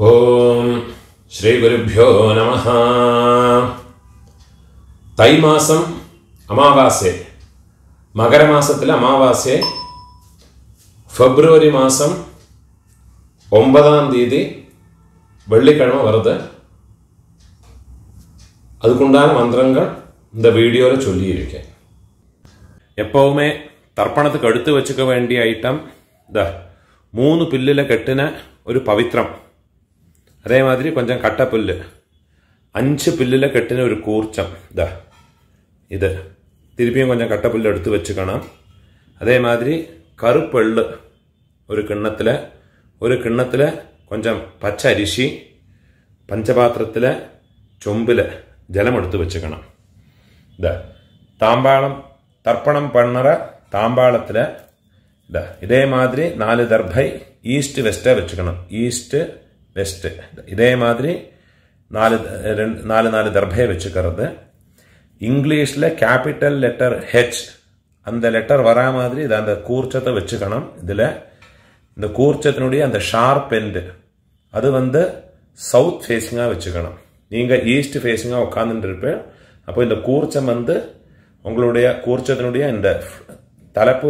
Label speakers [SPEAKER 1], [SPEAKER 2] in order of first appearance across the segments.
[SPEAKER 1] ഓം ശ്രീ ഗുരുഭ്യോ നമഃ. തൈമാസം അമാവാസ്യ, മകരമാസത്തിലെ അമാവാസ്യ ഫെബ്രുവരി മാസം 9ஆம் தேதி வெள்ளிக்கிழமை வருது. அதுக்குண்டான மந்திரங்கள் இந்த வீடியோவில் சொல்லியிருக்கேன். எப்பவுமே தர்ப்பணத்துக்கு எடுத்து வச்சுக்க வேண்டிய ஐட்டம் இந்த 3 பில்லில் கட்டின ஒரு பவித்திரம், அதே மாதிரி கொஞ்சம் கட்டப்புல்லு, 5 பில்லில் கட்டின ஒரு கூர்ச்சம், இது திருப்பியும் கொஞ்சம் கட்டப்புல்லு எடுத்து வச்சுக்கணும். அதே மாதிரி கருப்பெள்ளு ஒரு கிண்ணத்தில் கொஞ்சம் பச்சை அரிசி, பஞ்சபாத்திரத்தில் சொம்பில் ஜலம் எடுத்து வச்சுக்கணும். தாம்பாளம் தர்ப்பணம் பண்ணுற தாம்பாளத்தில் இதே மாதிரி 4 தர்பை ஈஸ்ட் வெஸ்ட்டாக வச்சுக்கணும். ஈஸ்ட் வெஸ்ட் இதே மாதிரி 4 தர்பையை வச்சுக்கிறது. இங்கிலீஷில் கேபிட்டல் லெட்டர் ஹெச், அந்த லெட்டர் வரா மாதிரி இதை அந்த கூர்ச்சத்தை வச்சுக்கணும். இதில் இந்த கூர்ச்சத்தினுடைய அந்த ஷார்ப் எண்டு அது சவுத் ஃபேஸிங்காக வச்சுக்கணும். நீங்கள் ஈஸ்ட் ஃபேஸிங்காக உட்காந்துட்டு இருப்பேன். அப்போ இந்த கூர்ச்சம் உங்களுடைய கூர்ச்சத்தினுடைய இந்த தலைப்பு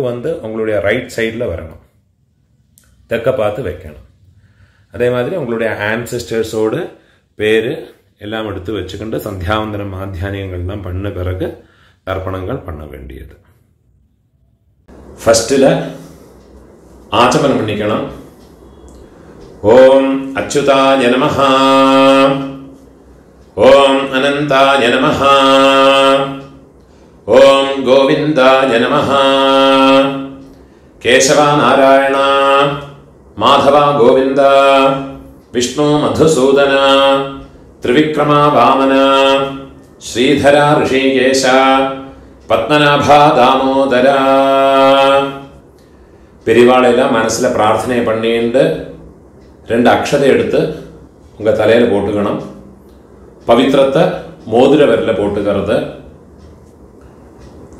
[SPEAKER 1] உங்களுடைய ரைட் சைடில் வரணும், தெற்க பார்த்து வைக்கணும். அதே மாதிரி உங்களுடைய ஆன்செஸ்டர்ஸோடு பேர் எல்லாம் எடுத்து வச்சுக்கிண்டு சந்தியாவந்தனம் மாத்தியானியங்கள்லாம் பண்ண பிறகு தர்ப்பணங்கள் பண்ண வேண்டியது. ஃபர்ஸ்டில் ஆச்சமனம் பண்ணிக்கணும். ஓம் அச்சுதாய நமஹ, ஓம் அனந்தாய நமஹ, ஓம் கோவிந்தாய நமஹ, கேசவ நாராயண மாதவ கோவிந்த, விஷ்ணு மதுசூதன, திரிவிக்ரம வாமன, ஸ்ரீதர ரிஷிகேஷ, பத்மநாப தாமோதர. பெரியவாளையெல்லாம் மனசில் பிரார்த்தனை பண்ணிட்டு 2 அக்ஷதை எடுத்து உங்கள் தலையில் போட்டுக்கணும். பவித்திரத்தை மோதிர விரலில் போட்டுக்கிறது.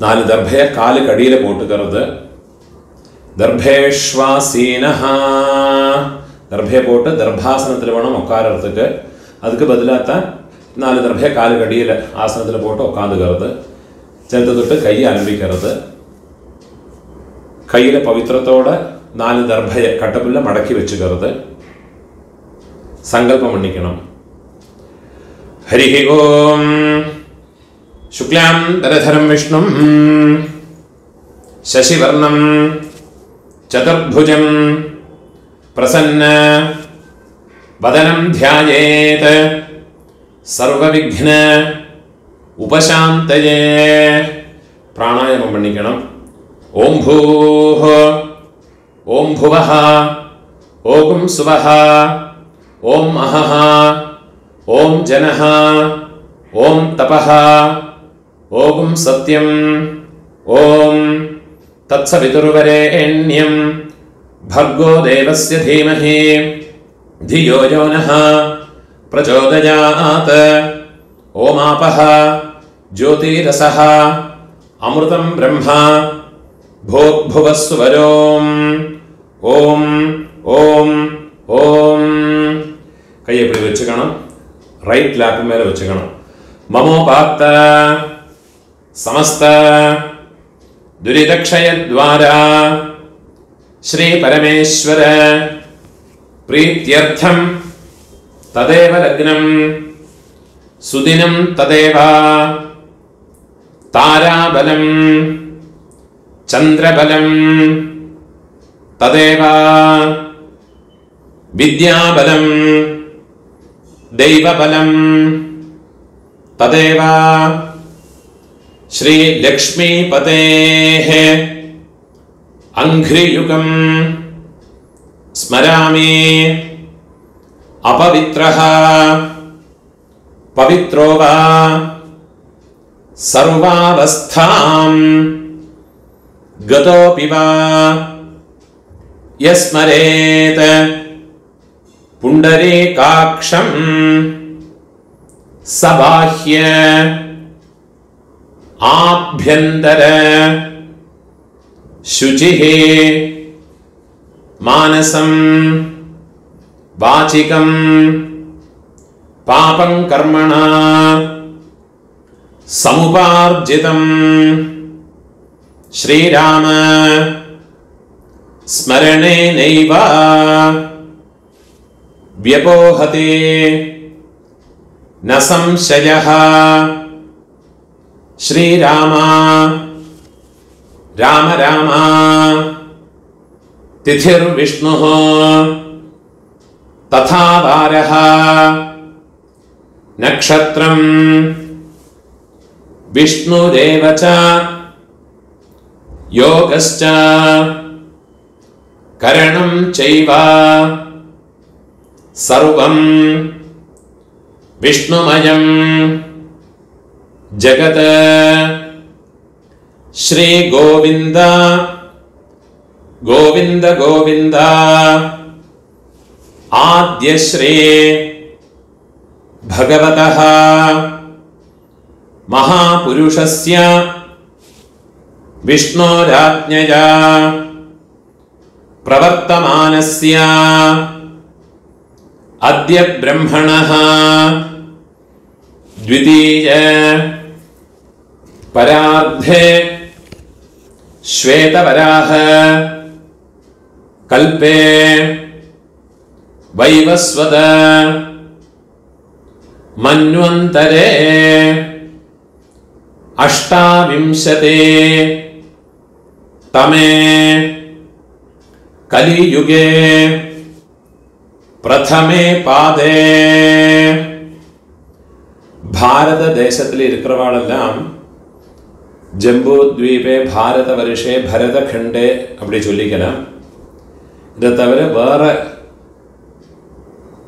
[SPEAKER 1] 4 தர்பையை காலுக்கு அடியில் போட்டுக்கிறது. தர்பேஷ்வாசீனஹா, தர்பையை போட்டு தர்பாசனத்தில் வேணும் உட்காரத்துக்கு. அதுக்கு பதிலாக தான் 4 தர்பையை காலுக்கு அடியில் ஆசனத்தில் போட்டு உட்காந்துக்கிறது. சேர்த்து தொட்டு கையை அலம்பிக்கிறது. கையில் பவித்திரத்தோட 4 தர்பையை கட்டப்புல்ல மடக்கி வச்சுக்கிறது. சங்கல்பம் பண்ணிக்கணும். ஹரி ஓம் சுக்லாம் தரதரம் விஷ்ணும் சசிவர்ணம் சதுர்புஜம் பிரசன்ன வதனம் த்யாயேத் சர்வவிக்ன உபசாந்தயே. பிராணாயாமம் பண்ணிக்கணும். ஓம் பூஹ, ஓம் புவஹ, ஓம் சுவஹ, ஓம் அஹஹ, ஓம் ஜனஹ, ஓம் தபஹ, ஓம் சத்யம், ஓம் தத்சவிதுர்வரேண்யம் भर्गो देवस्य धीमहि धियो यो नः प्रचोदयात्. ओमापः ज्योतिरसः अमृतं ब्रह्म भोग्भुवस्वरोम्. ओम ओम ओम. கையை இப்படி வச்சுக்கணும். ரைட் லேப் மேலே வச்சுக்கணும். மமோபாத்த சமஸ்த துரிதக்ஷயத்வாரா श्री परमेश्वर प्रीत्यर्थम तदेव लग्नं सुदिनं तदेव ताराबलं चंद्रबलं तदेव विद्याबलं दैवबलं तदेव श्री लक्ष्मीपतेः अंघ्रियुगं स्मरामि. अपवित्रः पवित्रो वा सर्वावस्थां गतोऽपि वा यस्मरेत् पुण्डरीकाक्षं सबाह्य आभ्यन्तर शुचिः मानसं वाचिकं पापं कर्मणा समुपार्जितं श्रीराम स्मरणेनैव व्यपोहते न संशयः। श्रीराम राम राम तिथिर्विष्णुः तथा वारः नक्षत्रं विष्णुरेव च योगश्च करणं चैव सर्वं विष्णुमयं जगत्। श्री गोविंद गोविंद गोविंद आद्य श्री भगवतः महापुरुषस्य विष्णोराज्ञया प्रवर्तमानस्य अद्य ब्रह्मणः द्वितीय परार्धे श्वेतवराह कल्पे वैवस्वत मन्वन्तरे अष्टाविंशते तमे कलियुगे प्रथमे पादे भारत देशत्तिल इरुक्करवाळेल्लाम जम्बूद्वीपे भारतवर्षे भरतखण्डे அப்படி சொல்லிக்கலாம். இதை தவிர வேற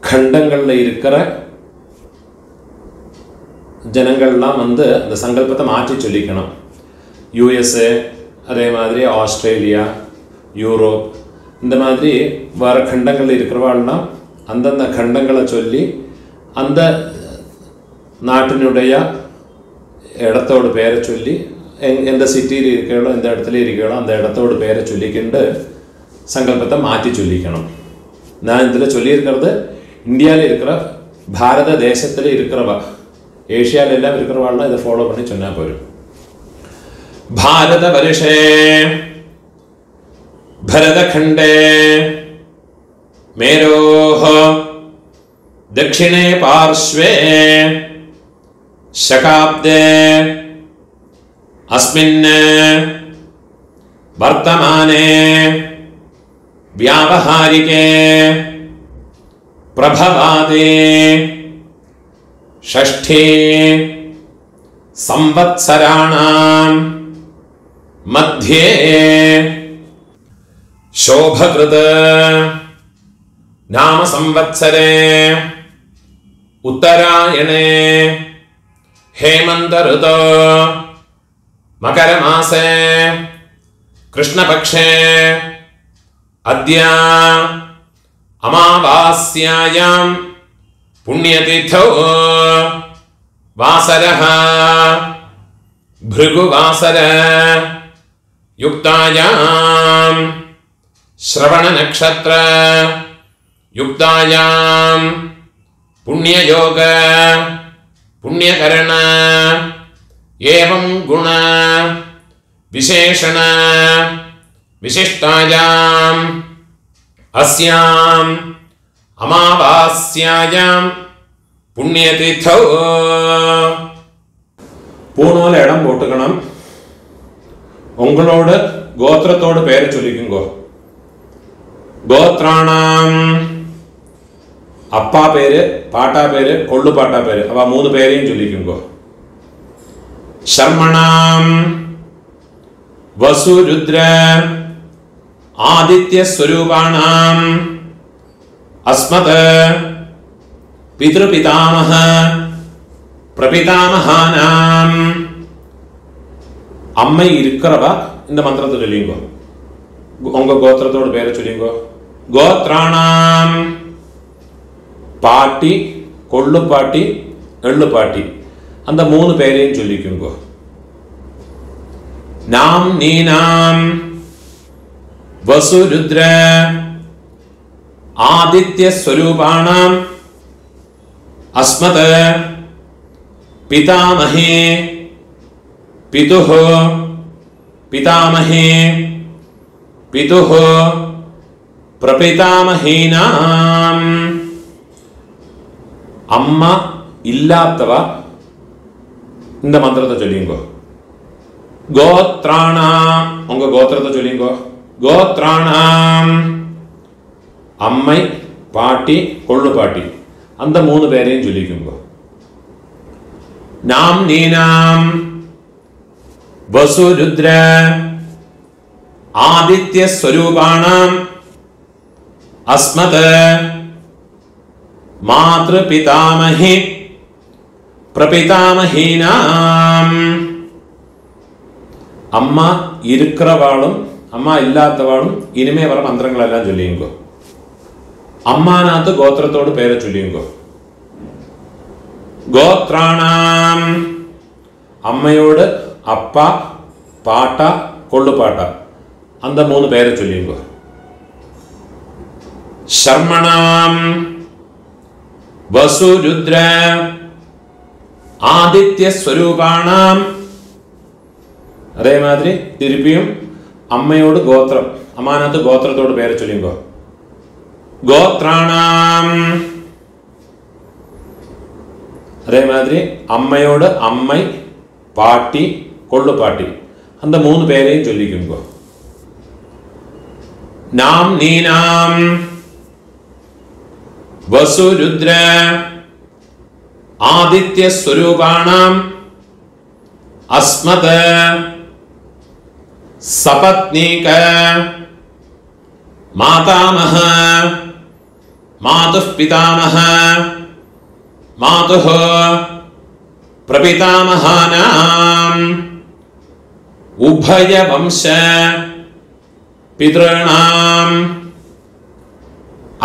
[SPEAKER 1] खंडங்கள்ல இருக்கிற ஜனங்கள்லாம் வந்து அந்த சங்கல்பத்தை மாற்றி சொல்லிக்கணும். யுஎஸ்ஏ, அதே மாதிரி ஆஸ்திரேலியா, யூரோப், இந்த மாதிரி வேற खंडங்கள்ல இருக்கிறவாள்லாம் அந்தந்த खंडங்களை சொல்லி அந்த നാട്ടിനുடைய இடத்தோட பேரை சொல்லி எந்த சிட்டியில் இருக்கீங்களோ எந்த இடத்துல இருக்கீங்களோ அந்த இடத்தோட பேரை சொல்லிக்கிண்டு சங்கல்பத்தை மாற்றி சொல்லிக்கணும். நான் இதில் சொல்லியிருக்கிறது இந்தியாவில் இருக்கிற பாரத தேசத்தில் இருக்கிறவா, ஏஷியாவில் எல்லாம் இருக்கிறவாள்லாம் இதை ஃபாலோ பண்ணி சொன்னால் போயிடும். பாரத வருஷே भरतखण्डे मेरोः दक्षिणे पार्श्वे शकाब्दे अस्मिन् वर्तमाने व्यावहारिके प्रभवादे षष्ठे संवत्सराणां मध्ये शोभकृत नाम संवत्सरे उत्तरायणे हेमंत ऋतौ मकर मासे कृष्णपक्षे अद्य अमावास्यायां पुण्यतिथौ वासरः भृगुवासर युक्तायां श्रवण नक्षत्र युक्तायां पुण्ययोग पुण्यकरण एवं गुण विशेषण विशिष्टायां अस्यां अमावास्यायां पुण्यतिथौ पूर्णोल इडम पोट्टुकणम उंगलोड गोत्रतोड पेर चोल्लिक्कुंगो गोत्राणाम अप्पा पेर पाटा पेर कोल्लु पाटा पेर अव मूന്ന് പേരെയും ചൊല്ലിക്കുങ്കോ शर्मणाम वसु रुद्र आदित्य स्वरूपाणाम अस्मत् पितृपितामह प्रपितामहानाम अम्मै इरुक्करव இந்த மந்திரத்தை சொல்லிங்கோ உங்க கோத்திரத்தோட பேரை சொல்லிங்கோ கோத்ராணாம் பாட்டி கொள்ளு பாட்டி எள்ளு பாட்டி அந்த மூணு பேரையும் சொல்லிக்குங்கோ நாம் நீனாம் वसु रुद्र आदित्यस्वरूपाणाम् अस्मत् पितामहे पितुः पितामहे पितुः प्रपितामहीनाम् अम्मा इल्लात्तव இந்த மந்திரத்தை சொல்லிங்கோ. கோத்ராணாம் உங்க கோத்திரத்தை சொல்லிங்கோ. கோத்ராணாம் அம்மை பாட்டி கொள்ளு பாட்டி அந்த மூணு பேரையும் சொல்லிக்குங்கோ. நாம் நீனாம் வசு ருத்ர ஆதித்ய ஸ்வரூபாணாம் அஸ்மத் மாத்ரு பிதாமஹி பிரபிதாமஹீனாம் அம்மா இருக்கிறவாளும் அம்மா இல்லாதவாளும் இனிமே வர மந்திரங்கள் எல்லாம் சொல்லியுங்கோ. அம்மானாத்து கோத்திரத்தோடு பேரை சொல்லியுங்கோ. கோத்ராணாம் அம்மையோடு அப்பா பாட்டா கொள்ளு பாட்டா அந்த மூணு பேரை சொல்லியுங்கோ. சர்மணாம் வசு ருத்ர ஆதித்ய ஸ்வரூபாணாம் அதே மாதிரி திருப்பியும் அம்மையோடு கோத்திரம் அம்மானாத்து கோத்திரத்தோடு பேரை சொல்லிங்கோ. கோத்ராணாம் அதே மாதிரி அம்மையோடு அம்மை பாட்டி கொள்ளு பாட்டி அந்த மூணு பேரையும் சொல்லிக்குங்கோ. நாம் நீனாம் வசு ருத்ர ஆதித்ய ஸ்வரூபாணாம் அஸ்மத் சபத்னீக மாதாமஹ மாதுः பிதாமஹ மாதுः பிரபிதாமஹானாம் உபய வம்ச பித்ருணாம்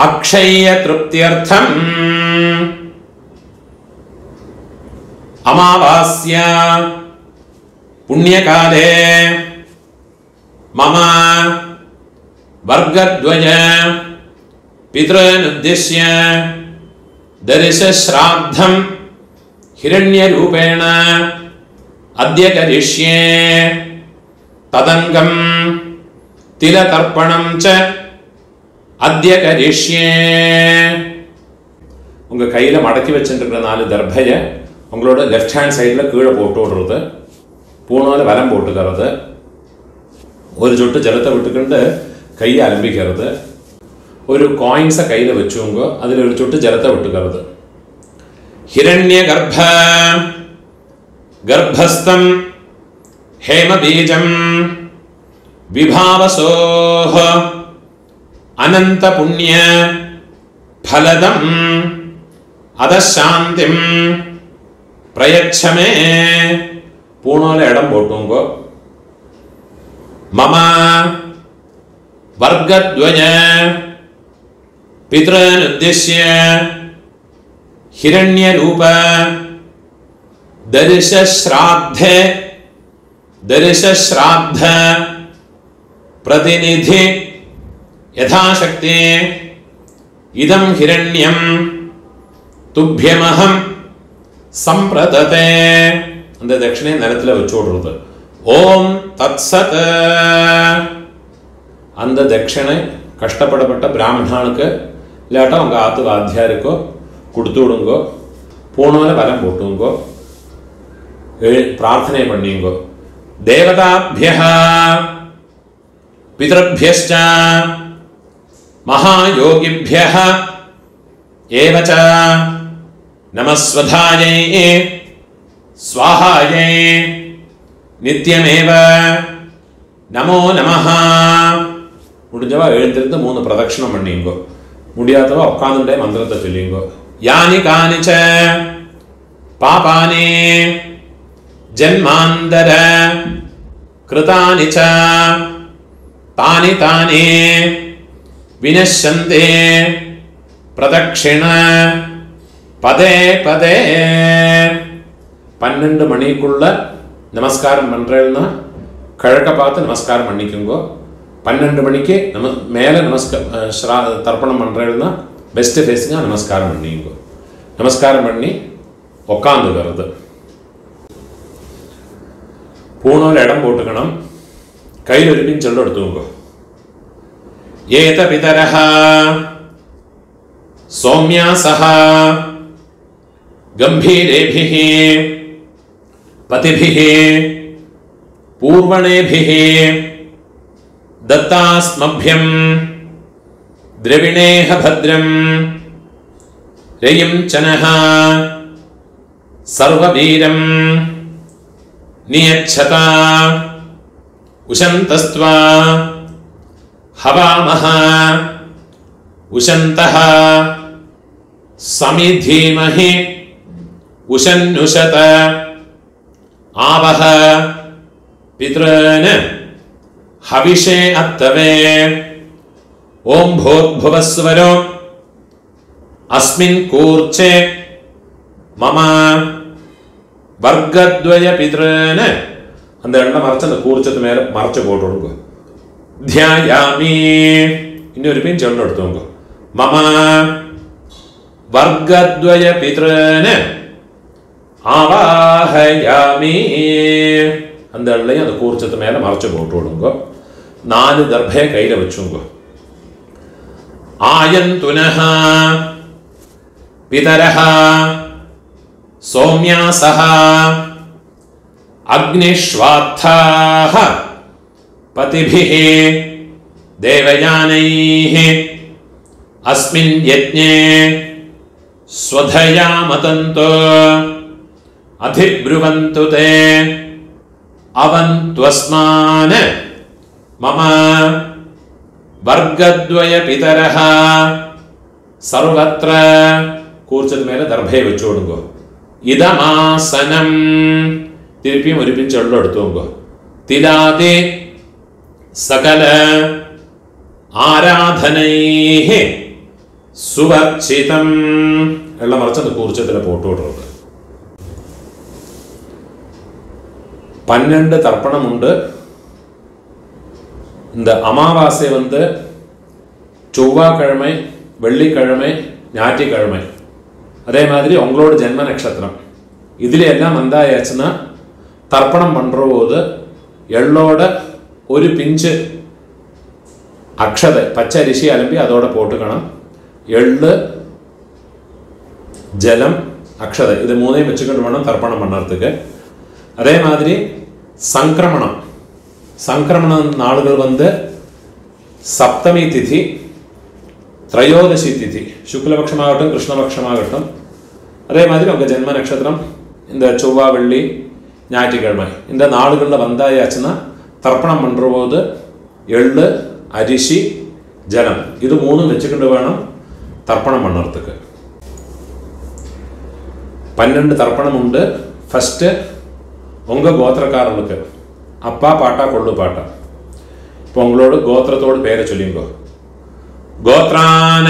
[SPEAKER 1] அக்ஷய திருப்தியர்த்தம் அமாவாஸ்யா புண்ணியகாலே மம வர்கத்வய பித்ருனுத்திஷ்ய தரிசஸ்ராத்தம் ஹிரண்யரூபேண அத்ய கரிஷ்யே ததங்கம் திலதர்ப்பணம் ச அத்ய கரிஷ்யே. உங்க கையில மடக்கி வச்சிருக்கிற 4 தர்பைய உங்களோட லெஃப்ட் ஹேண்ட் சைடில் கீழே போட்டு விடுறது, பூணால் வலம் போட்டுக்கிறது, ஒரு சொட்டு ஜலத்தை விட்டுக்கிண்டு கையை அலம்பிக்கிறது, ஒரு காயின்ஸை கையில் வச்சுங்க, அதில் ஒரு சொட்டு ஜலத்தை விட்டுக்கிறது. ஹிரண்ய கர்ப்பஸ்தம் ஹேமபீஜம் விபாவசோஹ அனந்த புண்ணிய ஃபலதம் அதசாந்திம் பிரயச்சமே. பூணால இடம் போட்டுங்கோ. மம வர்கத்வய பித்ருனுத்திஷ்ய ஹிரண்யரூப தரிசஸ்ராத்த பிரதிநிதி யதாசக்தி இதம் ஹிரண்யம் துப்யமஹம் சம்பிரததே. அந்த தட்சிணை நிலத்தில் வச்சு விடுறது. ஓம் தத்சத். அந்த தட்சிணை கஷ்டப்படப்பட்ட பிராமணனுக்கு இல்லாட்டா உங்கள் ஆத்து வாத்தியாருக்கோ கொடுத்து விடுங்கோ. பூணால வலம் போட்டுங்கோ, பிரார்த்தனை பண்ணிங்கோ. தேவதாபியः பிதృभ्यश्च மகாயோகிभ्यः ஏவ ச நமஸ்வதாயை ஸ்வாஹாயை நித்யமேவ நமோ நமஹ. முடிஞ்சவா எழுந்திருந்து 3 பிரதட்சணம் பண்ணிங்கோ. முடியாதவா உட்காந்துட்டே மந்திரத்தை சொல்லிங்கோ. யானி கானிச்ச பாபானி ஜன்மாந்தர கிருதானி ச தானி தானி வினஷ்யந்தே பிரதட்சிண பதே பதே. 12 மணிக்குள்ள நமஸ்காரம் பண்றேன்னா கிழக்க பார்த்து நமஸ்காரம் பண்ணிக்குங்கோ. 12 மணிக்கு மேலே தர்ப்பணம் பண்ணுறதுன்னா பெஸ்ட் ஃபேஸுங்க நமஸ்காரம் பண்ணிங்க. நமஸ்காரம் பண்ணி உக்காந்துக்கிறது. பூனோல இடம் போட்டுக்கணும். கையில் இருப்பின்னு சொல்ல எடுத்துக்கோங்க. ஏத பிதரஹ சௌம்யாசஹ கம்பீரேபிஹ பதிபிஹ பூர்வணேபிஹ தத்தாஸ்மभ्यं द्रविणेह भद्रं रयिं चनः सर्ववीरं नियच्छता उशन्तस्त्वा हवामः उशन्तः समिधीमहि उशन्नुषत आवह पितॄन् हविषे अत्तवे ओम भूर्भुवस्वरो अस्मिन् कूर्चे मम वर्गद्वय पितॄन् அந்த எண்ணெய் மறைச்சு அந்த கூர்ச்சத்து மேலே மறைச்சு போட்டுடுங்க. தியாயாமி இன்னொரு பின் சொல்ல எடுத்துங்க. மம வர்க்கத்வய பித்ருன் ஆவாஹயாமி அந்த எண்ணெயை அந்த கூர்ச்சத்து மேலே மறைச்சு போட்டுடுங்க. 4 தர்பையை கையில் வச்சுங்க. ஆயந்துனஹ பிதரஹ சௌம்யாசஹ अग्निश्वात्थाः पतिभिः देवयानैः अस्मिन् यज्ञे स्वधया मतन्तो अधिब्रुवन्तु ते अवन्त्वस्मान् मम वर्गद्वय पितरः सर्वत्र कूर्चत मेले दर्भे वच्चोडुंगो इदमासनं திருப்பியும் ஒரு பின் சொல்ல எடுத்துங்க. திலாதே சகல ஆராதனைஹ சுவர்ச்சிதம் எல்லாம் மறைச்சு அந்த கூர்ச்சத்தில் போட்டு விடுறது. 12 தர்ப்பணம் உண்டு. இந்த அமாவாசை செவ்வாய்க்கிழமை, வெள்ளிக்கிழமை, ஞாயிற்றுக்கிழமை. அதே மாதிரி உங்களோட ஜென்ம நட்சத்திரம் இதில் எல்லாம் வந்தாயாச்சுன்னா தர்ப்பணம் பண்ணுற போது எள்ளோட ஒரு பிஞ்சு அக்ஷதை பச்சை அரிசி அலம்பி அதோட போட்டுக்கணும். எள்ளு, ஜலம், அக்ஷதை இது 3ஐயும் வச்சுக்கிட்டு வேணும் தர்ப்பணம் பண்ணுறதுக்கு. அதே மாதிரி சங்கிரமண நாளுகள் சப்தமி திதி, திரையோதசி திதி, சுக்லபக்ஷமாகட்டும் கிருஷ்ணபக்ஷமாகட்டும். அதே மாதிரி உங்கள் ஜென்ம நட்சத்திரம் இந்த செவ்வாய், வெள்ளி, ஞாயிற்றுக்கிழமை இந்த நாளுகளில் வந்தாயாச்சுன்னா தர்ப்பணம் பண்ணுற போது எள்ளு, அரிசி, ஜலம் இது 3 வச்சுக்கிட்டு வேணும் தர்ப்பணம் பண்ணுறதுக்கு. 12 தர்ப்பணம் உண்டு. ஃபஸ்ட்டு உங்கள் கோத்திரக்காரனுக்கு அப்பா பாட்டா கொள்ளு பாட்டா. இப்போ உங்களோட கோத்திரத்தோடு பேரை சொல்லிங்கோ. கோத்ரான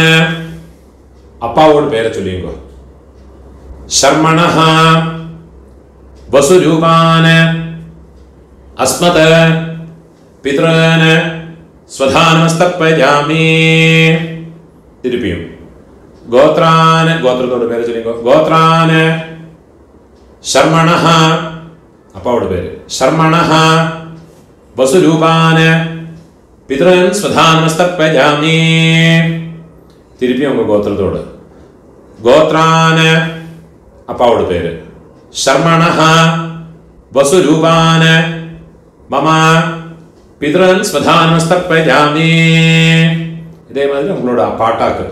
[SPEAKER 1] அப்பாவோட பேரை சொல்லிங்கோ. शर्मणः वसुरूपान् अस्मत् पितॄन् स्वधानमस्तर्पयामि. திருப்பியும் கோத்ரான் கோத்திரத்தோட பேரை சொல்லிங்கோ. கோத்ரான் शर्मणः அப்பாவோட பேரு. शर्मणः वसुरूपान् पितॄन् स्वधानमस्तर्पयामि. திருப்பியும் உங்க கோத்திரத்தோட. கோத்ரான் அப்பாவோட பேரு. शर्मणः वसुरूपान् मम पितॄन् स्वधानमस्तर्पयामि. இதே மாதிரி உங்களோட பாட்டாக்கு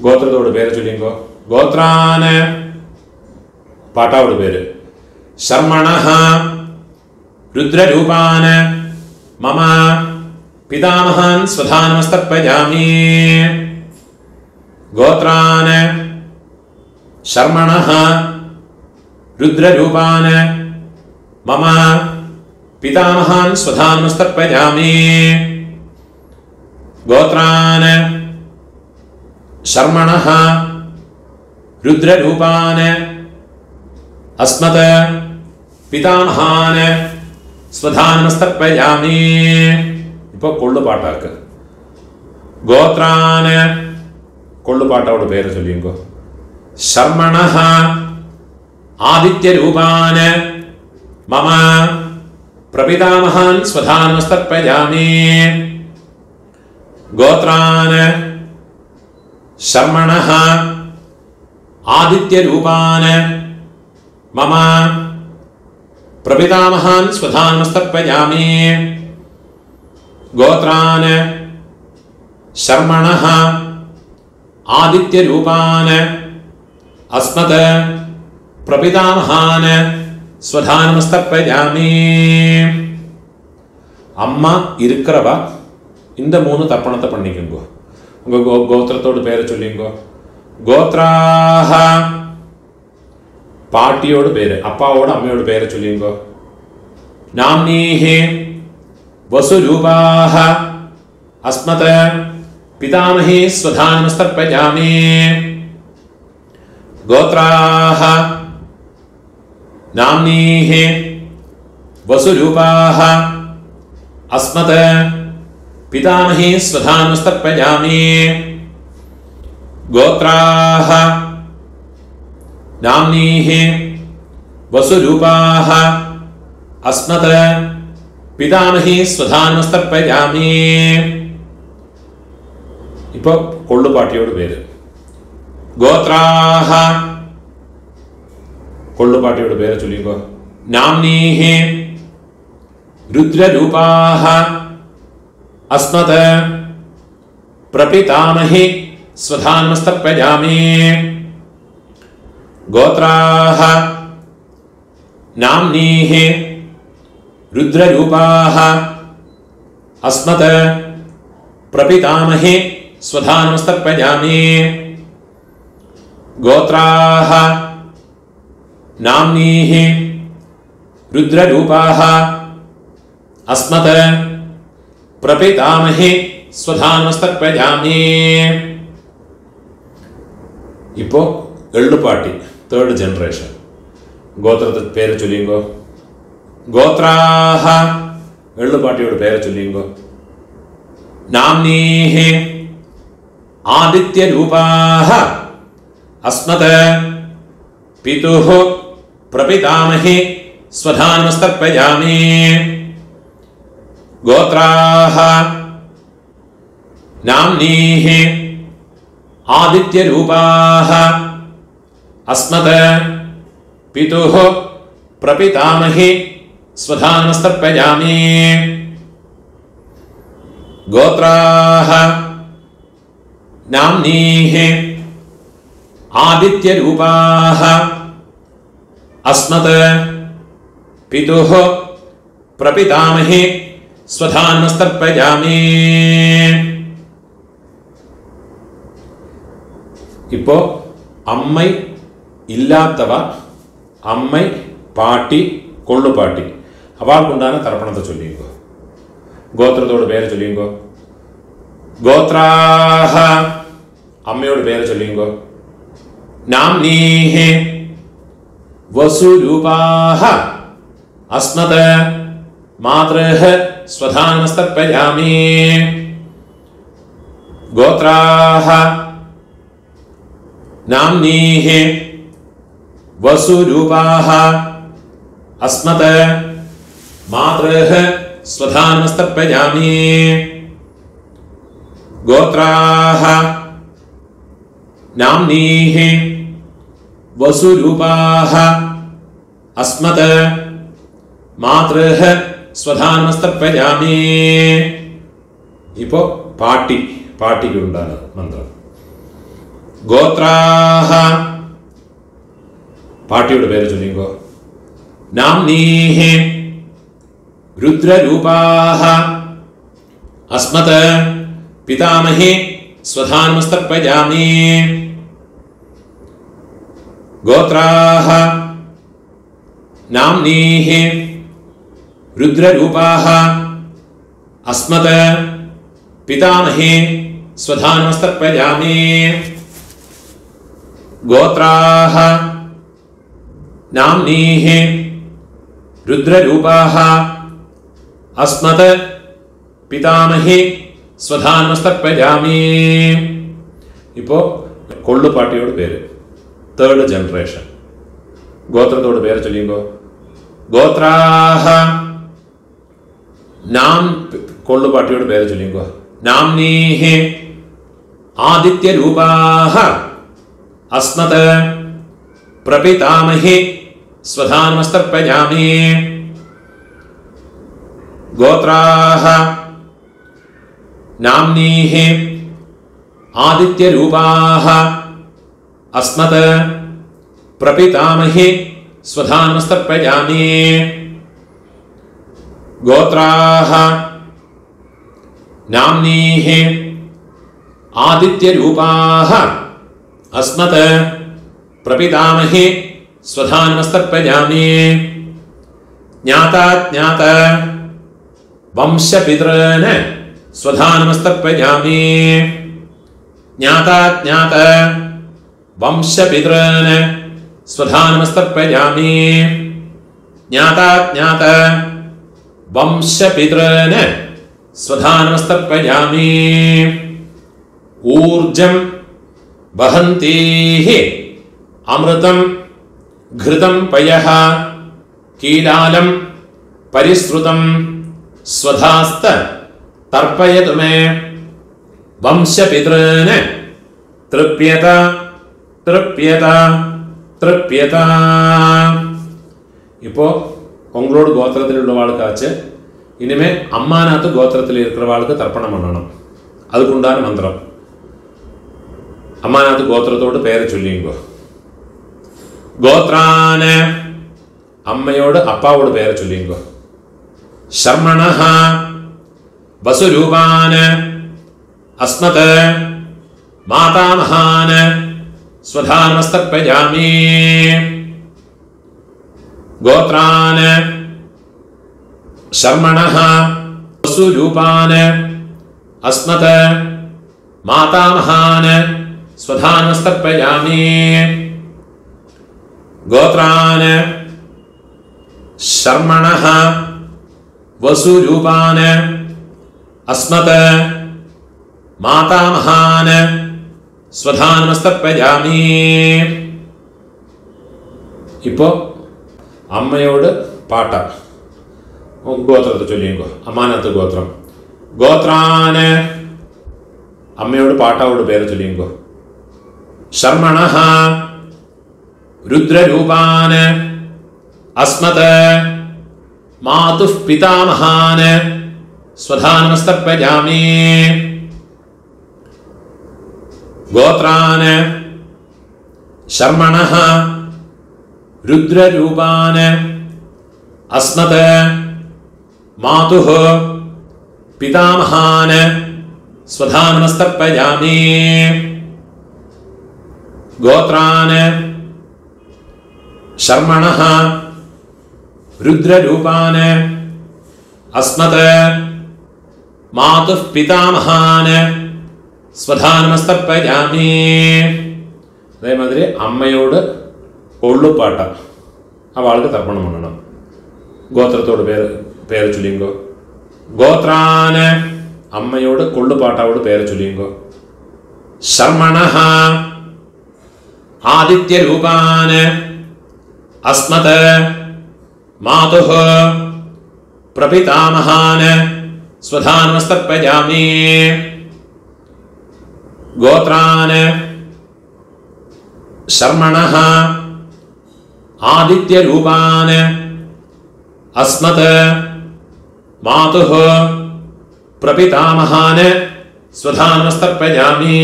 [SPEAKER 1] கோத்திரத்தோட பேரை சொல்லிங்கோ. கோத்ரான் பாட்டாவோட பேரு. शर्मणः रुद्ररूपान् मम पितामहान् स्वधानमस्तर्पयामि. गोत्रान् शर्मणः रुद्ररूपान् मम पितामहान् स्वधानमस्तर्पयामि. गोत्रान् शर्मणः रुद्ररूपान् अस्मत् पितामहान् स्वधानमस्तर्पयामि. ഇപ്പോൾ കൊള്ളുപാട്ടാക്ക്. ഗോത്രാന് കൊള്ളുപാട്ടോട് പേര് ചൊല്ലിങ്കോ. ശർമ്മണഃ ആദിത്യരൂപാന് മമ പ്രപിതാമഹാൻ സ്വധാനമസ്തർപ്പയാമി. ഗോത്രാന് ശർമ്മണഃ ആദിത്യരൂപാന് മമ പ്രപിതാമഹാൻ സ്വധാനമസ്തർപ്പയാമി. ഗോത്രാന് ശർമ്മണഃ ആദിത്യരൂപാന് അസ്മത് പ്രപിതാമഹാന് സ്വധാനമസ്തർപ്പയാമി. அம்மா இருக்கிறவா இந்த 3 தர்ப்பணத்தை பண்ணிக்கோங்க. உங்க கோத்திரத்தோட பேரை சொல்லிங்கோ. கோத்ராஹ பாட்டியோட பேரு, அப்பாவோட அம்மையோட பேரை சொல்லிங்கோ. நாம்னீஹி வசுரூபாஹ அஸ்மத பிதாமஹி ஸ்வதானமஸ்தர்ப்பயாமி. கோத்ராஹ நாம்னீஹி வசுரூபாஹ அஸ்மத பிதாமஹி ஸ்வதானமஸ்தர்ப்பயாமி. கோத்ராஹ நாம்னீஹி வசுரூபாஹ அஸ்மத பிதாமஹி ஸ்வதானமஸ்தர்ப்பயாமி. இப்போ கொள்ளுப்பாட்டியோட பேரு. கோத்ராஹ கொள்ளுப்பாட்டியோட பேரை சொல்லிங்கோ. நாம்னீஹி ருத்ரரூபாஹ அஸ்மத பிரபிதாமஹி ஸ்வதானமஸ்தர்ப்பயாமி. கோத்ராஹ நாம்னீஹி ருத்ரரூபாஹ அஸ்மத பிரபிதாமஹி ஸ்வதானமஸ்தர்ப்பயாமி. கோத்ராஹ நாம்னீஹி ருத்ரரூபாஹ அஸ்மத பிரபிதாமஹி ஸ்வதானமஸ்தர்ப்பயாமி. இப்போ எள்ளுப்பாட்டி 3rd ஜெனரேஷன். கோத்திரத்துக்கு பேரை சொல்லிங்கோ. கோத்ராஹ எள்ளுப்பாட்டியோட பேரை சொல்லிங்கோ. நாம்னீஹி ஆதித்யரூபாஹ அஸ்மத பிதுஹ பிரபிதாமஹி ஸ்வதானமஸ்தர்ப்பயாமி. கோத்ராஹ நாம்னீஹி ஆதித்யரூபாஹ அஸ்மத பிதுஹ பிரபிதாமஹி ஸ்வதானமஸ்தர்ப்பயாமி. கோத்ராஹ நாம்னீஹி ஆதித்யரூபாஹ அஸ்மத பிதுஹ பிரபிதாமஹி ஸ்வதானமஸ்தர்ப்பயாமி. இப்போ அம்மை இல்லாதவ, அம்மை பாட்டி கொள்ளுப்பாட்டி அவளுக்கு உண்டான தர்ப்பணத்தை சொல்லிங்கோ. கோத்திரத்தோட பேரை சொல்லிங்கோ. கோத்ராஹ அம்மையோட பேரை சொல்லிங்கோ. நாம்னீஹி வசுரூபாஹ அஸ்மத மாத்ருஹ ஸ்வதானமஸ்தர்ப்பயாமி. கோத்ராஹ நாம்னீஹி வசுரூபாஹ அஸ்மத மாத்ருஹ ஸ்வதானமஸ்தர்ப்பயாமி. கோத்ராஹ நாம்னீஹி வசுரூபாஹ அஸ்மத மாத்ருஹ ஸ்வதானமஸ்தர்ப்பயாமி. இப்போ பாட்டிக்கு உண்டான மந்திரம். கோத்ராஹ பாட்டியோட பேரை சொல்லிங்கோ. நாம்னீஹி ருத்ரரூபாஹ அஸ்மத பிதாமஹி ஸ்வதானமஸ்தர்ப்பயாமி. கோத்ராஹ நாம்னீஹி ருத்ரரூபாஹ அஸ்மத பிதாமஹி ஸ்வதானமஸ்தர்ப்பயாமி. கோத்ராஹ நாம்னீஹி ருத்ரரூபாஹ அஸ்மத പിതാമഹി സ്വധാനമസ്തർപ്പയാമി. ഇപ്പോൾ കൊള്ളുപാട്ടിയോട് പേര്, തേർഡ് ജനറേഷൻ. ഗോത്രത്തോട് പേര് ചൊല്ലിയുമ്പോൾ ഗോത്രാഹ. നാം കൊള്ളുപാട്ടിയോട് പേര് ചൊല്ലിയുമ്പോൾ നാംനീഹി ആദിത്യരൂപാഹ അസ്മത് പ്രപിതാമഹി സ്വധാനമസ്തർപ്പയാമി. ഗോത്രാഹ നാംനീഹി ആദിത്യരൂപാഹ അസ്മത് പ്രപിതാമഹി സ്വധാനമസ്തർപ്പയാമി. ഗോത്രാഹ നാംനീഹി ആദിത്യരൂപാഹ അസ്മത് പ്രപിതാമഹി സ്വധാനമസ്തർപ്പയാമി. ജ്ഞാതാജ്ഞാത വംശപിതॄന് സ്വധാനമസ്തർപ്പയാമി. ജ്ഞാതാജ്ഞാത വംശപിതॄന് സ്വധാനമസ്തർപ്പയാമി. ജ്ഞാതാജ്ഞാത വംശപിതॄന് സ്വധാനമസ്തർപ്പയാമി. ഊർജം വഹന്തീഹി അമൃതം ഘൃതം പയഃ കീലാലം പരിശ്രുതം സ്വധാസ്ത തർപ്പയതു മേ. വംശപിതॄന് തൃപ്യത തൃപ്യത തൃപ്യത. இப்போ உங்களோட கோத்திரத்தில் உள்ளவாளுக்காச்சு இனிமே அம்மாநாத்து கோத்திரத்தில் இருக்கிறவாளுக்கு தர்ப்பணம் பண்ணணும். அதுக்குண்டான மந்திரம். அம்மாநாத்து கோத்திரத்தோடு பேரை சொல்லிங்கோ. கோத்ரான அம்மையோடு அப்பாவோட பேரை சொல்லிங்கோ. சர்மணஹ வசுரூபான அஸ்மத மாதாமஹான ஸ்வதானமஸ்தர்ப்பயாமி. கோத்ரான சர்மணஹ வசுரூபான அஸ்மத மாதாமஹான ஸ்வதானமஸ்தர்ப்பயாமி. கோத்ரான சர்மணஹ வசுரூபான அஸ்மத மாதாமஹான ஸ்வதானமஸ்தர்ப்பயாமி. இப்போ അമ്മയോട് പാട്ട ഗോത്രത്തെ ചൊല്ലിയോ. അമ്മാനത്ത് ഗോത്രം. ഗോത്രാന് അമ്മയോട് പാട്ടാവോട് പേര് ചൊല്ലിയോ. ശർമ്മണഃ രുദ്രരൂപാന് അസ്മത് മാതുഃ പിതാമഹാന് സ്വധാനമസ്തർപ്പയാമി. ഗോത്രാന് ശർമ്മണഃ രുദ്രരൂപാന് അസ്മത് മാതുഃ പിതാമഹാന് സ്വധാനമസ്തർപ്പയാമി. ഗോത്രാന് ശർമ്മണഃ രുദ്രരൂപാന് അസ്മത് മാതുഃ പിതാമഹാന് സ്വധാനമസ്തർപ്പയാമി. അതേമാതിരി അമ്മയോട് കൊള്ളുപാട്ട അവൾക്ക് തർപ്പണം பண்ணണം. ഗോത്രത്തോട് പേര് ചൊല്ലിങ്കോ. ഗോത്രാന് അമ്മയോട് കൊള്ളുപാട്ടാവോട് പേര് ചൊല്ലിങ്കോ. ശർമ്മണഃ ആദിത്യരൂപാന് അസ്മത് മാതുഃ പ്രപിതാമഹാന് സ്വധാനമസ്തർപ്പയാമി. ഗോത്രാന് ശർമ്മണഃ ആദിത്യരൂപാന് അസ്മത് മാതുഃ പ്രപിതാമഹാന് സ്വധാനമസ്തർപ്പയാമി.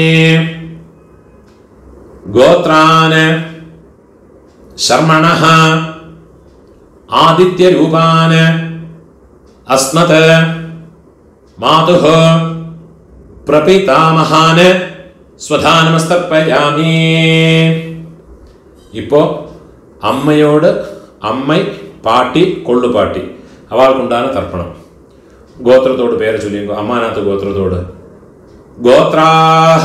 [SPEAKER 1] ഗോത്രാന് ശർമ്മണഃ ആദിത്യരൂപാന് അസ്മത് മാതുഃ പ്രപിതാമഹാന് സ്വധാനമസ്തർപ്പയാമി. ഇപ്പോൾ അമ്മയോട് അമ്മൈ പാട്ടി കൊള്ളുപാട്ടി അവൾക്കുണ്ടാണ് തർപ്പണം. ഗോത്രത്തോട് പേര് ചൊല്ലിയോ. അമ്മാനാത്ത് ഗോത്രത്തോട് ഗോത്രാഹ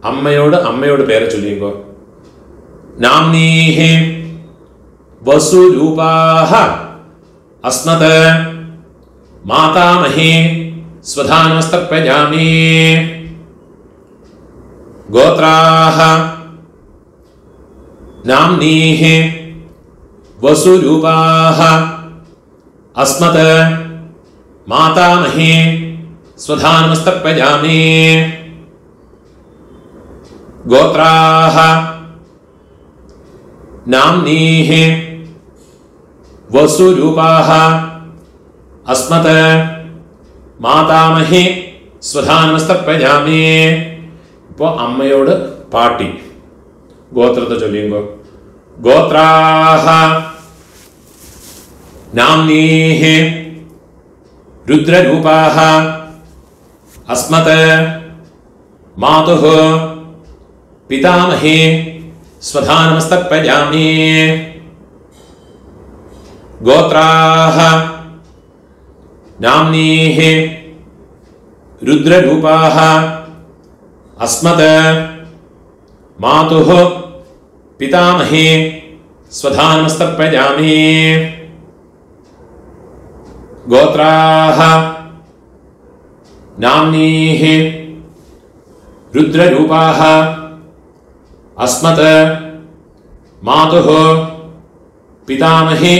[SPEAKER 1] അമ്മയോട് പേര് ചൊല്ലിയോ. നാംനീഹി വസുരൂപാഹ അസ്മത് मातामही स्वधानमस्तर्पयामि गोत्राः नाम्नीः वसुरूपाः अस्मत् मातामही स्वधानमस्तर्पयामि गोत्राः नाम्नीः वसुरूपाः अस्मत् मातामही स्वधानमस्तर्पयामि ഇപ്പോൾ അമ്മയോട് പാട്ടി ഗോത്രത്തെ ചൊല്ലിയുമ്പോൾ ഗോത്രാഹ നാംനീഹ രുദ്രരൂപാഹ അസ്മത് മാതുഃ പിതാമഹേ സ്വധാനമസ്തർപ്പയാമി ഗോത്രാഹ നാംനീഹ രുദ്രരൂപാഹ अस्मत् मातुः पितामहे स्वधानमस्तर्पयामि गोत्राः नाम्नीः रुद्ररूपाः अस्मत् मातुः पितामहे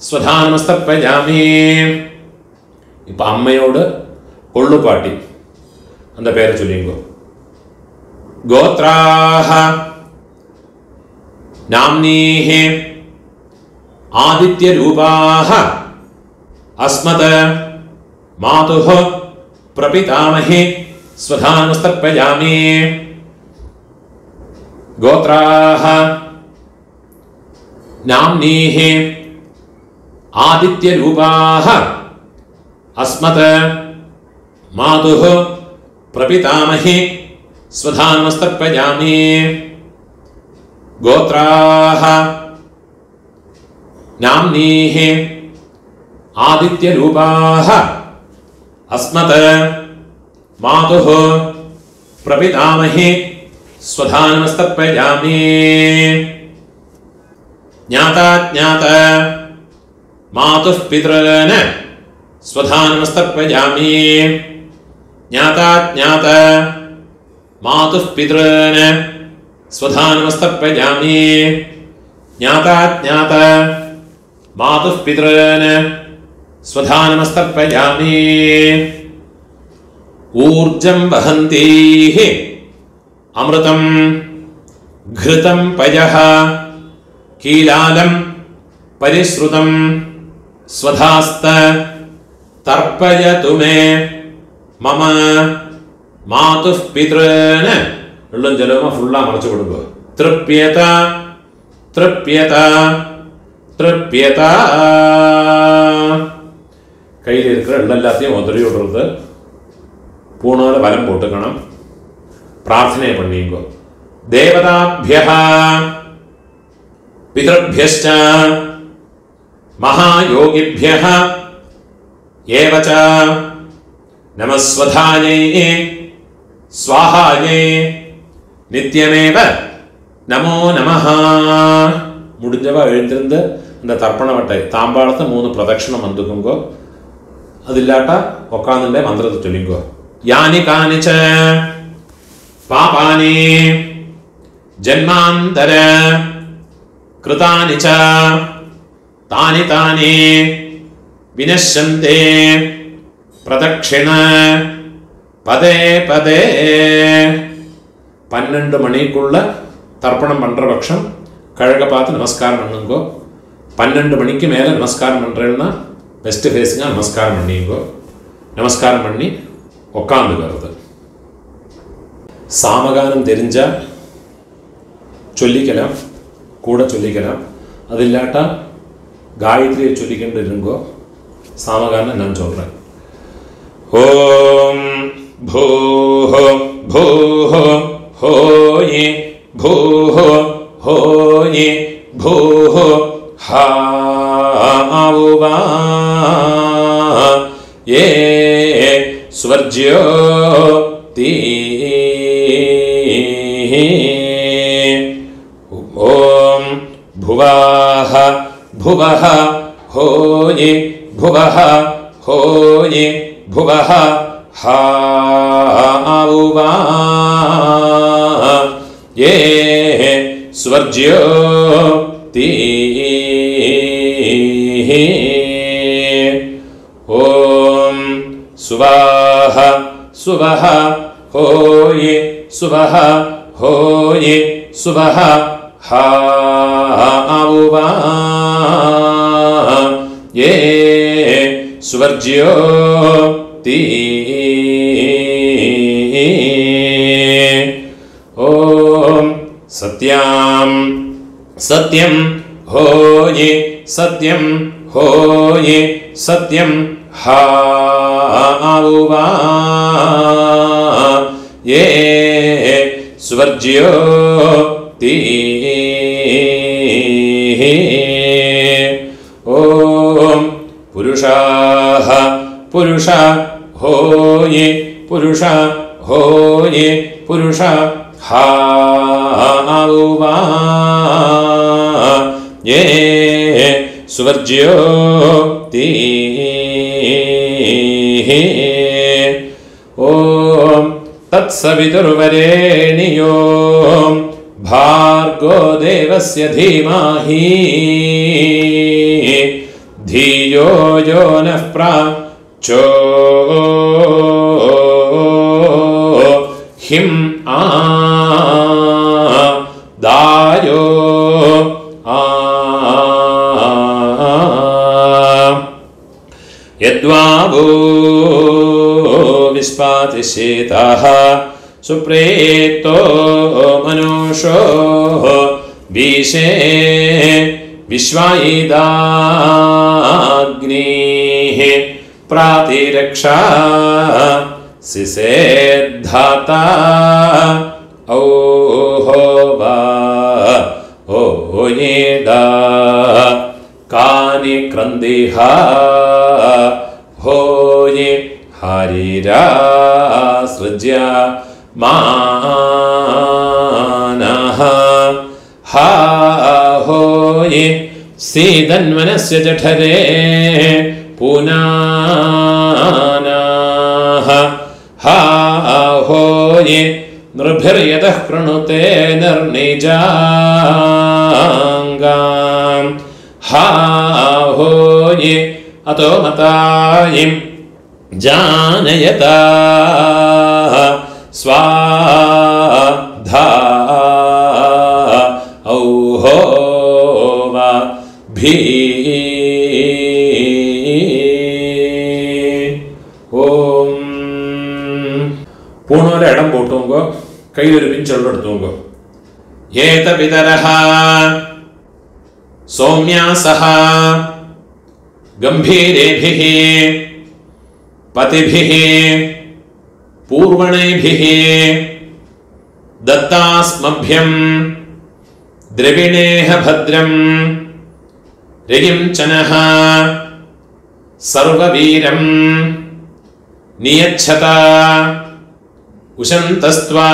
[SPEAKER 1] स्वधानमस्तर्पयामि ഇപ്പം അമ്മയോട് കൊള്ളുപാട്ടി அந்த പേര് ചൊല്ലിങ്കോ गोत्राः नाम्नीः आदित्यरूपाः अस्मत् मातुः प्रपितामहे स्वधानमस्तर्पयामि गोत्राः नाम्नीः आदित्यरूपाः अस्मत् मातुः प्रपितामहे स्वधानमस्तर्पयामि गोत्राः नाम्नीः आदित्यरूपाः अस्मत् मातुः प्रपितामहे स्वधानमस्तर्पयामि ज्ञाताज्ञात मातुः पितॄन् स्वधानमस्तर्पयामि ज्ञाताज्ञात मातुः पितॄन् स्वधानमस्तर्पयामि ज्ञाताज्ञात मातुः पितॄन् स्वधानमस्तर्पयामि ऊर्जं वहन्तीः अमृतं घृतं पयः कीलालं परिश्रुतं स्वधास्त तर्पयतु मे मम मातुः पितॄन् വെള്ളം ജലമ ഫുള്ളാ മറച്ചു കൊടുക്കുക തൃപ്യത തൃപ്യത തൃപ്യത കയ്യിൽ இருக்கிற എല്ലാத்தையும் ഉദറി വിടുறது പൂർണ്ണ ബലം പോട്ടുക്കണം പ്രാർത്ഥനയെ പണിയുക ദേവതാഭ്യഃ പിതൃഭ്യശ്ച മഹായോഗിഭ്യഃ ഏവച നമസ്വധായൈ സ്വാഹായൈ നിത്യമേവ நமோ நமஹ முடிஞ்சவ எழுந்திருந்து இந்த தர்ப்பண வட்டை தாம்பாளத்தை 3 பிரதட்சணம் வந்துக்குங்கோ അതില്ലാട്ട ഒക്കാന്നിന്റെ മന്ത്രത്തെ ചൊല്ലിക്കോ യാനി കാനിച പാപാനി ജന്മാന്തര കൃതാനി ച താനി താനി വിനശ്യന്തെ പ്രദക്ഷിണ പദേ പദേ 12 மணிக்குள்ள தர்ப்பணம் பண்ற பட்சம் கழக பார்த்து நமஸ்காரம் பண்ணுங்கோ 12 மணிக்கு மேல நமஸ்காரம் பண்றேன்னா வெஸ்ட் ஃபேஸிங்கா நமஸ்காரம் பண்ணிங்கோ நமஸ்காரம் பண்ணி உட்காந்துக்கிறது சாமகானம் தெரிஞ்சா சொல்லிக்கலாம் கூட சொல்லிக்கலாம் அது இல்லாட்டா காயத்ரியை சொல்லிக்கிட்டு இருங்கோ சாமகானம் நான் சொல்றேன் ஓம் भूः भूः होये भूः होये भूः हावुवा ये स्वर्ज्योति ॐ भुवः भुवः होये भुवः होयि भुवः हाउवा ये स्वर्ज्यो तीहि ॐ सुवाह सुवः होयि सुवः होयि सुवः हाउवा ये स्वर्ज्यो तीहि ॐ सत्यां सत्यं होयि सत्यं होयि सत्यं हाउवा ये स्वर्ज्यो तीहि ॐ पुरुषाः पुरुषा होयि पुरुषा होयि पुरुषा हाउवा ये स्वर्ज्यो तीहि ॐ तत्सवितुर्वरेण्यो भार्गो देवस्य धीमहि धियो यो नः प्रचोदितं दायो यद्वावो विस्पातिशेतः सुप्रेतो मनुषो विशे विश्वायिदाग्निः प्रातिरक्षा सिसेद्धाता ओहोवा ओयेदा कानि क्रन्दिहा होये हरिरा सृज्य मानः हा होये सीदन्वनस्य जठरे पुनानाः हा होये नृभिर्यतः कृणुते निर्निजाङ्गां हा होये अतो मतायिं जानयता स्वाधा औहोवा भी ഓം പൂണോരെ ഇടം പോട്ടുങ്കോ കയ്യിലൊരു പിഞ്ചെള്ളെടുത്തുങ്കോ ഏത പിതരഃ സൗമ്യാസഃ ഗംഭീരേഭിഃ പതിഭിഃ പൂർവണേഭിഃ ദത്താസ്മഭ്യം ദ്രവിണേഹ ഭദ്രം രയിം ചനഃ സർവവീരം നിയച്ഛത ഉശന്തസ്ത്വാ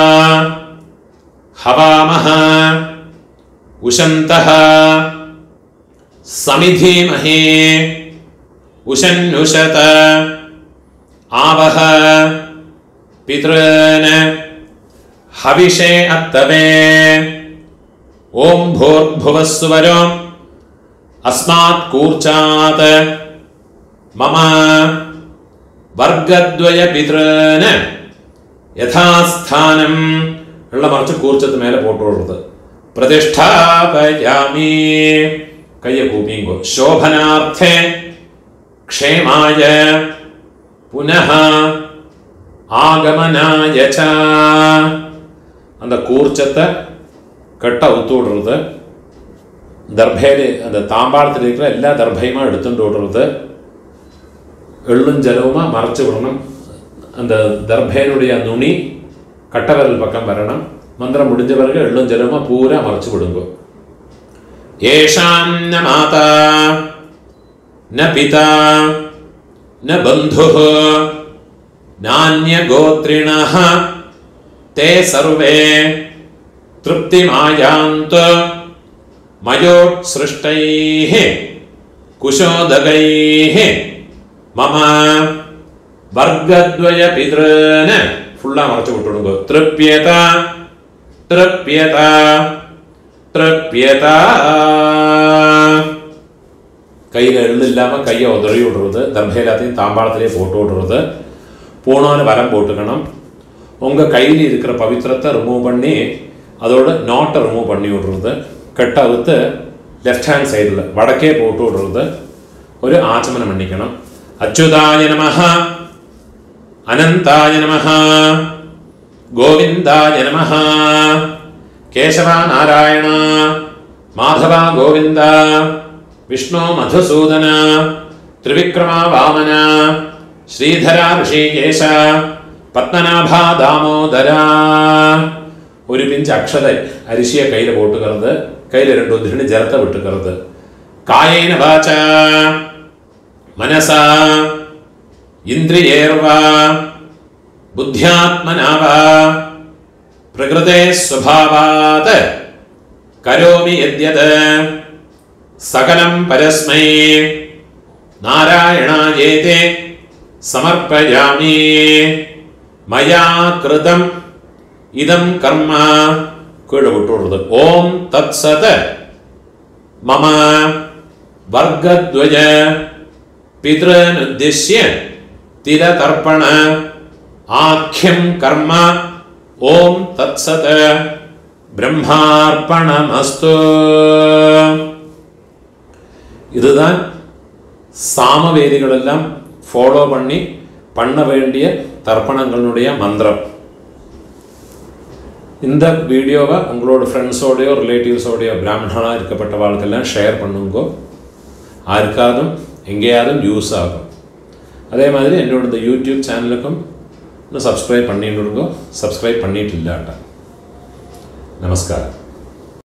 [SPEAKER 1] ഹവാമഹ ഉശന്തഃ സമിധീമഹേ ഉശന്നുശത ആവഹ പിതॄൻ ഹവിഷേ അത്തവേ ഓം ഭൂർഭുവസ്സുവരോ അസ്മാത് കൂർച്ചാത് മമ വർഗദ്വയ പിതॄൻ യഥാസ്ഥാനം ഉള്ള മറിച്ച് കൂർച്ചത്ത് മേലെ പോട്ടുള്ളത് പ്രതിഷ്ഠാപയാമി കയ്യ കൂപ്പിങ്കോ ശോഭനാർത്ഥേ ക്ഷേമായ പുനഃ ആഗമനായ ച அந்த கூர்ச்சத்தை கட்ட அவுத்து விடுறது தர்பையில் அந்த தாம்பாளத்தில் இருக்கிற எல்லா தர்பையுமா எடுத்துட்டு விடுறது எள்ளும் ஜலவுமா மறைச்சு விடணும் அந்த தர்பையினுடைய நுனி கட்டவரல் பக்கம் வரணும் மந்திரம் முடிஞ்ச பிறகு எள்ளும் ஜலவுமா பூரா மறைச்சு விடுங்க ஏஷாம் ந மாதா ந பிதா ந பந்துः நான்ய கோத்ரிணः ते सर्वे तृप्तिमायान्तु मयोत्सृष्टैः कुशोदगैः மம வர்க்கத்வய பித்ருன ஃபுல்லா மறைச்சு விட்டுடுங்க. திருப்யதா திருப்யதா திருப்யதா. கையில் எள்ளு இல்லாமல் கையை உதறி விடுறது, தர்மம் எல்லாத்தையும் தாம்பாளத்திலே போட்டு விடுறது. போனோன்னு வரம் போட்டுக்கணும். உங்கள் கையில் இருக்கிற பவித்திரத்தை ரிமூவ் பண்ணி அதோட நாட்டை ரிமூவ் பண்ணி விடுறது. கட்டை அவுத்து லெஃப்ட் ஹேண்ட் சைடில் வடக்கே போட்டு விடுறது. ஒரு ஆச்சமனம் பண்ணிக்கணும். அச்சுதாய நமஹ, அனந்தாய நமஹ, கோவிந்தாய நமஹ, கேசவா நாராயண, மாதவா கோவிந்த, விஷ்ணு மதுசூதன, திரிவிக்ரமா வாமன, ஸ்ரீதரா ரிஷிகேஷ, பத்மநாபா தாமோதரா. ഒരു പിഞ്ച് അക്ഷത അരിശിയെ കയ്യിൽ പോട്ടുകരുത്. കയ്യിൽ 2 ഉദ്ധിണി ജലത്തെ വിട്ടുകരുത്. കായേന വാച മനസാ ഇന്ദ്രിയേർവാ ബുദ്ധ്യാത്മനാവാ പ്രകൃതേ സ്വഭാവാത് കരോമി യദ്യത് സകലം പരസ്മൈ നാരായണായേതി സമർപ്പയാമി. മയാ കൃതം ഇതം കർമ്മ കീഴ് വിട്ടുകൊടുത്ത്. ഓം തത്സത് മമ വർഗദ്വയ പിതൃനുദ്ദിശ്യ തിരതർപ്പണ ആഖ്യം കർമ്മ. ഓം തത്സത് ബ്രഹ്മാർപ്പണമസ്തു. இதுதான் சாமவேதிகளெல்லாம் ஃபாலோ பண்ண வேண்டிய தர்ப்பணங்களுடைய மந்திரம். இந்த வீடியோவை உங்களோட ஃப்ரெண்ட்ஸோடையோ ரிலேட்டிவ்ஸோடையோ பிராமணனாக இருக்கப்பட்டவாளுக்கெல்லாம் ஷேர் பண்ணுங்கோ. யாருக்காதும் எங்கேயாவது யூஸ் ஆகும். அதே மாதிரி என்னோட இந்த யூடியூப் சேனலுக்கும் இன்னும் சப்ஸ்கிரைப் பண்ணிட்டுருங்கோ. சப்ஸ்கிரைப் பண்ணிட்டு இல்லாட்டா. நமஸ்காரம்.